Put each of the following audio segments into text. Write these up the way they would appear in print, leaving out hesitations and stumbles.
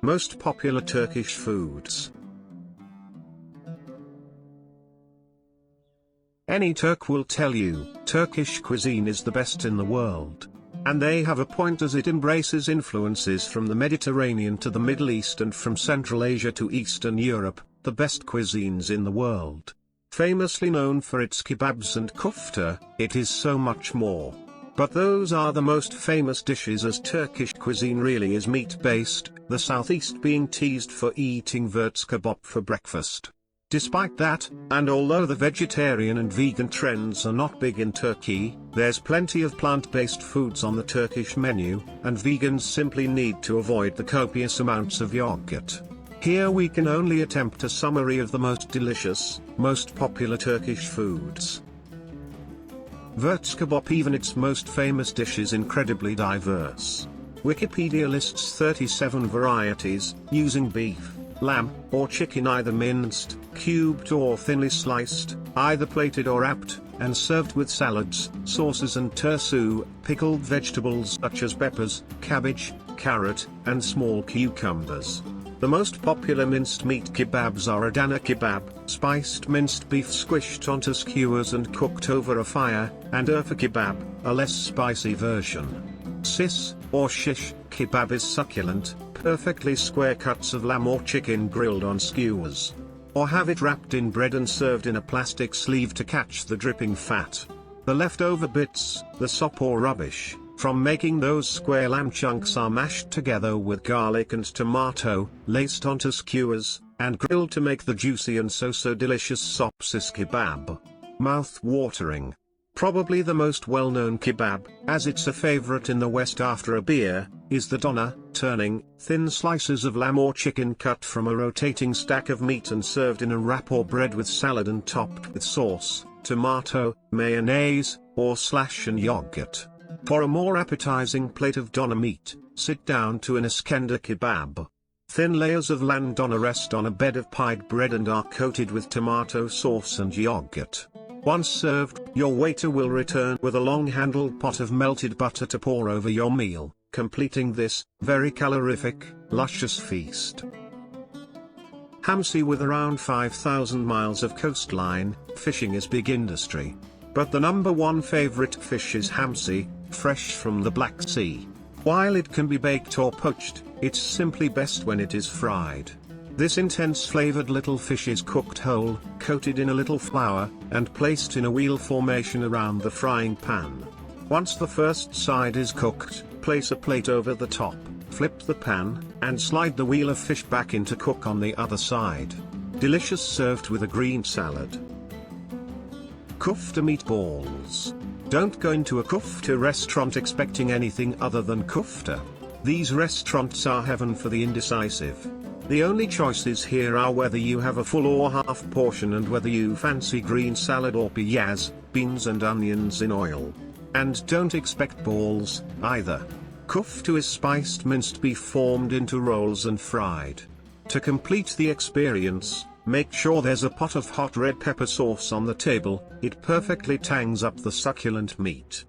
Most popular Turkish foods. Any Turk will tell you, Turkish cuisine is the best in the world. And they have a point, as it embraces influences from the Mediterranean to the Middle East and from Central Asia to Eastern Europe, the best cuisines in the world. Famously known for its kebabs and kofta, it is so much more. But those are the most famous dishes, as Turkish cuisine really is meat-based, the southeast being teased for eating kebap for breakfast. Despite that, and although the vegetarian and vegan trends are not big in Turkey, there's plenty of plant-based foods on the Turkish menu, and vegans simply need to avoid the copious amounts of yogurt. Here we can only attempt a summary of the most delicious, most popular Turkish foods. Kebap, even its most famous dish, is incredibly diverse. Wikipedia lists 37 varieties, using beef, lamb, or chicken, either minced, cubed or thinly sliced, either plated or wrapped, and served with salads, sauces and tursu, pickled vegetables such as peppers, cabbage, carrot, and small cucumbers. The most popular minced meat kebabs are Adana kebab, spiced minced beef squished onto skewers and cooked over a fire, and Urfa kebab, a less spicy version. Sis, or shish, kebab is succulent, perfectly square cuts of lamb or chicken grilled on skewers. Or have it wrapped in bread and served in a plastic sleeve to catch the dripping fat. The leftover bits, the sop or rubbish, from making those square lamb chunks, are mashed together with garlic and tomato, laced onto skewers, and grilled to make the juicy and so delicious sis kebab. Mouth-watering. Probably the most well-known kebab, as it's a favorite in the West after a beer, is the doner, turning thin slices of lamb or chicken cut from a rotating stack of meat and served in a wrap or bread with salad and topped with sauce, tomato, mayonnaise, or slash and yogurt. For a more appetizing plate of doner meat, sit down to an iskender kebab. Thin layers of lamb doner rest on a bed of pied bread and are coated with tomato sauce and yogurt. Once served, your waiter will return with a long-handled pot of melted butter to pour over your meal, completing this very calorific, luscious feast. Hamsi. With around 5,000 miles of coastline, fishing is big industry. But the number one favorite fish is Hamsi, fresh from the Black Sea. While it can be baked or poached, it's simply best when it is fried. This intense flavored little fish is cooked whole, coated in a little flour, and placed in a wheel formation around the frying pan. Once the first side is cooked, place a plate over the top, flip the pan, and slide the wheel of fish back in to cook on the other side. Delicious, served with a green salad. Kofta meatballs. Don't go into a kofta restaurant expecting anything other than kofta. These restaurants are heaven for the indecisive. The only choices here are whether you have a full or half portion and whether you fancy green salad or piyaz, beans and onions in oil. And don't expect balls, either. Kofta is spiced minced beef formed into rolls and fried. To complete the experience, make sure there's a pot of hot red pepper sauce on the table, it perfectly tangs up the succulent meat.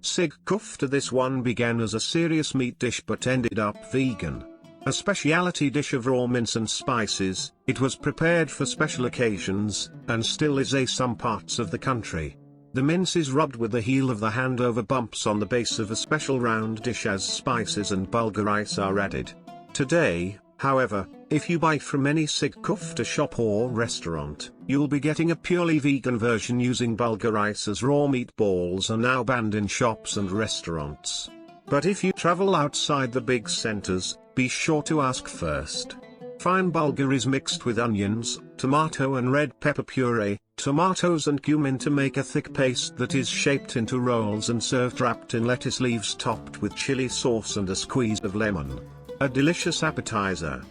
Çiğ Köfte. This one began as a serious meat dish but ended up vegan. A specialty dish of raw mince and spices, it was prepared for special occasions, and still is in some parts of the country. The mince is rubbed with the heel of the hand over bumps on the base of a special round dish as spices and bulgur rice are added. Today, however, if you buy from any Çiğ Köfte shop or restaurant, you'll be getting a purely vegan version using bulgur rice, as raw meatballs are now banned in shops and restaurants. But if you travel outside the big centers, be sure to ask first. Fine bulgur is mixed with onions, tomato and red pepper puree, tomatoes and cumin to make a thick paste that is shaped into rolls and served wrapped in lettuce leaves topped with chili sauce and a squeeze of lemon. A delicious appetizer.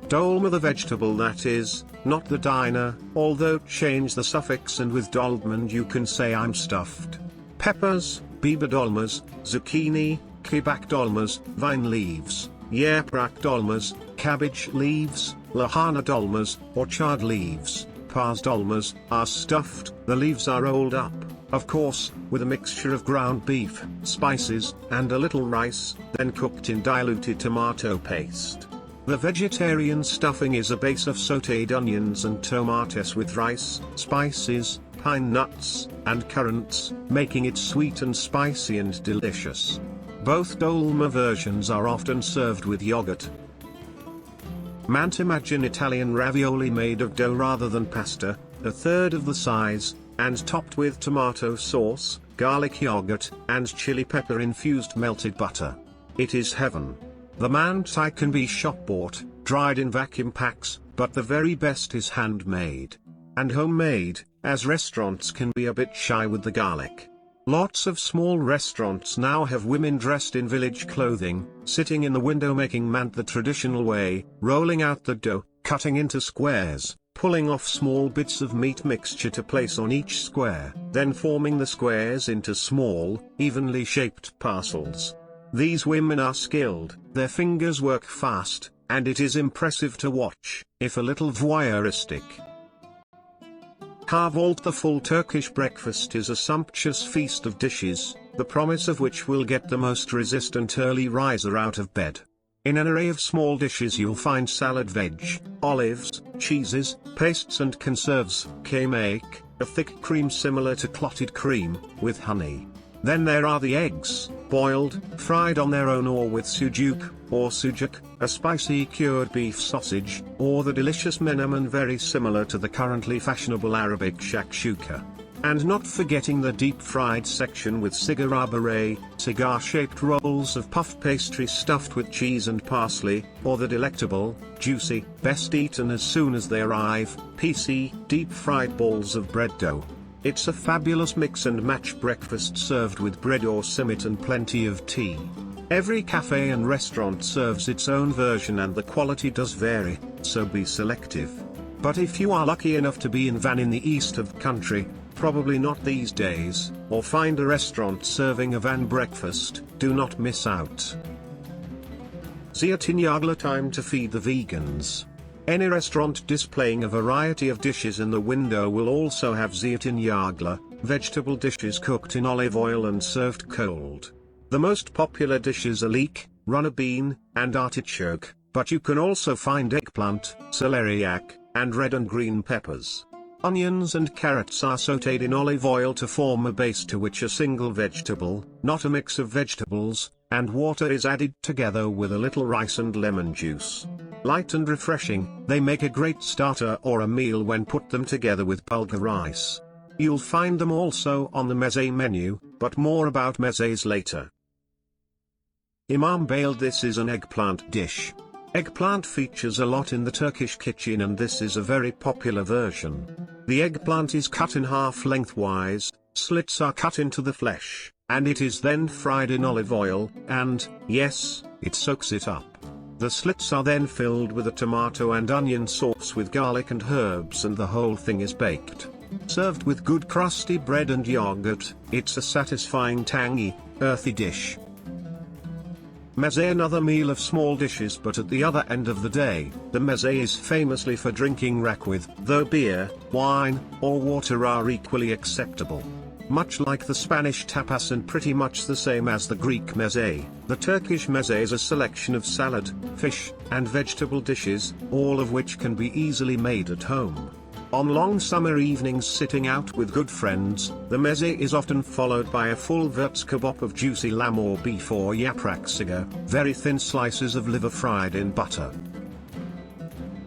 Dolma, the vegetable that is, not the diner, although change the suffix and with dolman you can say I'm stuffed. Peppers, biber dolmas, zucchini, kibak dolmas, vine leaves, yaprak dolmas, cabbage leaves, lahana dolmas, or chard leaves, pars dolmas, are stuffed. The leaves are rolled up, Of course, with a mixture of ground beef, spices, and a little rice, then cooked in diluted tomato paste. The vegetarian stuffing is a base of sautéed onions and tomates with rice, spices, pine nuts, and currants, making it sweet and spicy and delicious. Both dolma versions are often served with yogurt. Mantı, imagine Italian ravioli made of dough rather than pasta, a third of the size, and topped with tomato sauce, garlic yogurt, and chili pepper infused melted butter. It is heaven. The Mantı can be shop-bought, dried in vacuum packs, but the very best is handmade. And homemade, as restaurants can be a bit shy with the garlic. Lots of small restaurants now have women dressed in village clothing, sitting in the window making mantı the traditional way, rolling out the dough, cutting into squares, pulling off small bits of meat mixture to place on each square, then forming the squares into small, evenly shaped parcels. These women are skilled, their fingers work fast, and it is impressive to watch, if a little voyeuristic. Kahvaltı, the full Turkish breakfast, is a sumptuous feast of dishes, the promise of which will get the most resistant early riser out of bed. In an array of small dishes you'll find salad, veg, olives, cheeses, pastes and conserves, kaymak, a thick cream similar to clotted cream, with honey. Then there are the eggs, boiled, fried on their own or with sucuk, or sucuk, a spicy cured beef sausage, or the delicious menemen, very similar to the currently fashionable Arabic shakshuka. And not forgetting the deep-fried section with cigar-shaped rolls of puff pastry stuffed with cheese and parsley, or the delectable, juicy, best eaten as soon as they arrive, deep-fried balls of bread dough. It's a fabulous mix and match breakfast served with bread or simit and plenty of tea. Every cafe and restaurant serves its own version and the quality does vary, so be selective. But if you are lucky enough to be in Van in the east of the country, probably not these days, or find a restaurant serving a Van breakfast, do not miss out. Zeytinyağlılar, time to feed the vegans. Any restaurant displaying a variety of dishes in the window will also have zeytinyağlılar, vegetable dishes cooked in olive oil and served cold. The most popular dishes are leek, runner bean, and artichoke, but you can also find eggplant, celeriac, and red and green peppers. Onions and carrots are sautéed in olive oil to form a base to which a single vegetable, not a mix of vegetables, and water is added together with a little rice and lemon juice. Light and refreshing, they make a great starter or a meal when put them together with bulgur rice. You'll find them also on the Meze menu, but more about Mezes later. İmam bayıldı, this is an eggplant dish. Eggplant features a lot in the Turkish kitchen and this is a very popular version. The eggplant is cut in half lengthwise, slits are cut into the flesh, and it is then fried in olive oil, and, yes, it soaks it up. The slits are then filled with a tomato and onion sauce with garlic and herbs and the whole thing is baked. Served with good crusty bread and yogurt, it's a satisfying tangy, earthy dish. Meze, another meal of small dishes, but at the other end of the day, the Meze is famously for drinking rakı, though beer, wine, or water are equally acceptable. Much like the Spanish tapas and pretty much the same as the Greek meze, the Turkish meze is a selection of salad, fish, and vegetable dishes, all of which can be easily made at home. On long summer evenings sitting out with good friends, the meze is often followed by a full kebap of juicy lamb or beef or yaprak sarma, very thin slices of liver fried in butter.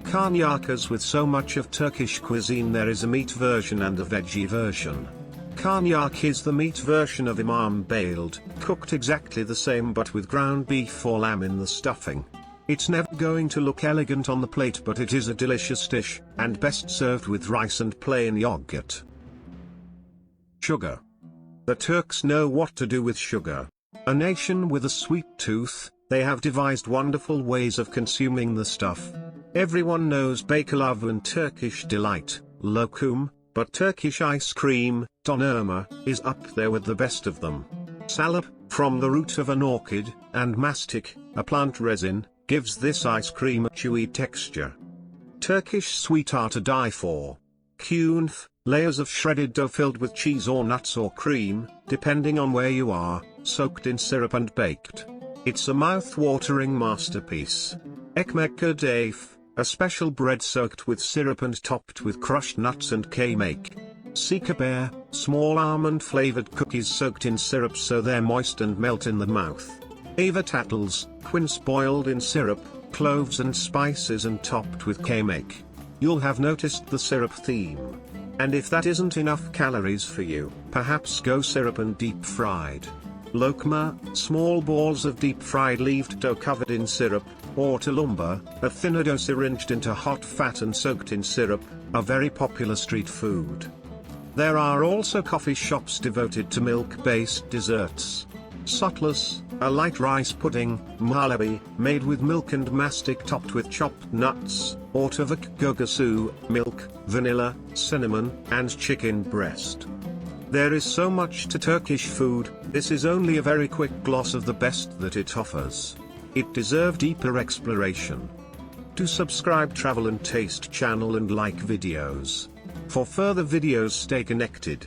Karnıyarık, as with so much of Turkish cuisine, there is a meat version and a veggie version. Karnıyarık is the meat version of İmam bayıldı, cooked exactly the same but with ground beef or lamb in the stuffing. It's never going to look elegant on the plate, but it is a delicious dish, and best served with rice and plain yogurt. Sugar. The Turks know what to do with sugar. A nation with a sweet tooth, they have devised wonderful ways of consuming the stuff. Everyone knows baklava and Turkish delight, lokum, but Turkish ice cream, dondurma, is up there with the best of them. Salep, from the root of an orchid, and mastic, a plant resin, gives this ice cream a chewy texture. Turkish sweet are to die for. Kühnf, layers of shredded dough filled with cheese or nuts or cream, depending on where you are, soaked in syrup and baked. It's a mouth-watering masterpiece. Ekmek kadayıf, a special bread soaked with syrup and topped with crushed nuts and kaymak. Çiğ Köfte, small almond-flavored cookies soaked in syrup so they're moist and melt in the mouth. Ava tattles, quince boiled in syrup, cloves and spices and topped with kaymak. You'll have noticed the syrup theme. And if that isn't enough calories for you, perhaps go syrup and deep-fried. Lokma, small balls of deep-fried leaved dough covered in syrup, or tulumba, a thinner dough syringed into hot fat and soaked in syrup, a very popular street food. There are also coffee shops devoted to milk-based desserts. Sutlas, a light rice pudding, muhallebi, made with milk and mastic topped with chopped nuts, or tavuk gogasu, milk, vanilla, cinnamon, and chicken breast. There is so much to Turkish food, this is only a very quick gloss of the best that it offers. It deserves deeper exploration. Do subscribe Travel and Taste channel and like videos. For further videos stay connected.